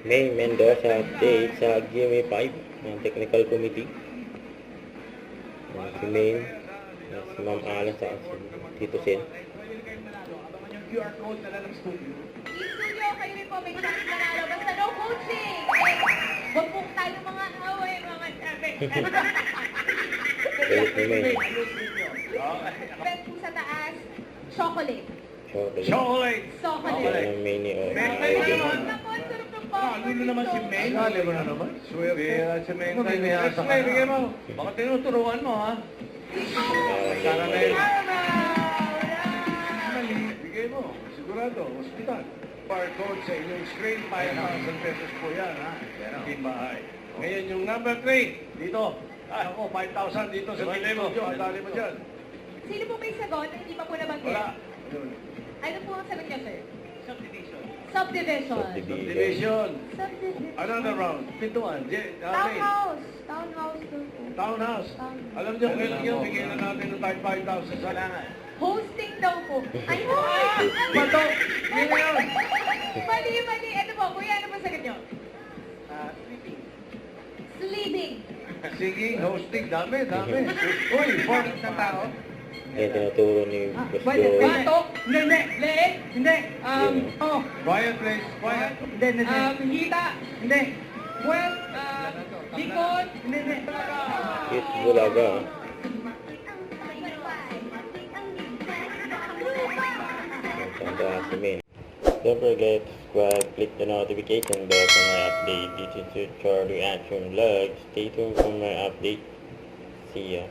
May Mendoza update sa GMA 5 ng Technical Committee. Si Maine, si Ma'am Alan sa si Tito Sen. QR code na lang ng studio. Studio, kayo rin po, may chance manalo. Basta no coaching. Huwag po tayo mga away, mga sabi. Balik ni Maine. Bet po sa taas, chocolate. Chocolate. Chocolate! Chocolate. Ang Maine ni O. Naku, ang sarap ng popcorn Ano naman si nito. May? Sali mo na naman. Swerte. Si May tayo Bigay niya sa bigay mo. Baka tinuturuan mo, ha? Caramel. Mali. Bigay mo. Sigurado. Hospital. Barcode sa inyong screen. 5,000 pesos po yan, ha? Team bahay. Ngayon yung number 3. Dito. Ako, 5,000 dito sa Dali mo. studio. Dali mo dyan. Sino po may sagot na hindi pa po nabanggit? Wala. Yun. Ano po ang sagot niyo, sir? Subdivision. Subdivision. Subdivision. Subdivision. Another round. Pintuan. Townhouse. Townhouse daw po. Townhouse. Alam niyo, kailan nyo, bigyan na natin ng 5,000 sa langan. Hosting daw po. Ay, hoy! Bato! Yun na yun! Mali, mali. Ano po, kuya, ano po sagot niyo? Sleeping. Singing, hosting, dami. Uy, for na tao. Kaya tinuturo ni Boss Pwede, Joey. bato, hindi, leeg, hindi, oh, Quiet, please. Quiet. hindi, hita, hindi, well, likod, hindi, It Bulaga. Tanda si Maine. Don't forget to subscribe, click the notification bell for my update. This is your Charlie Action Vlog. Stay tuned for my update. See ya.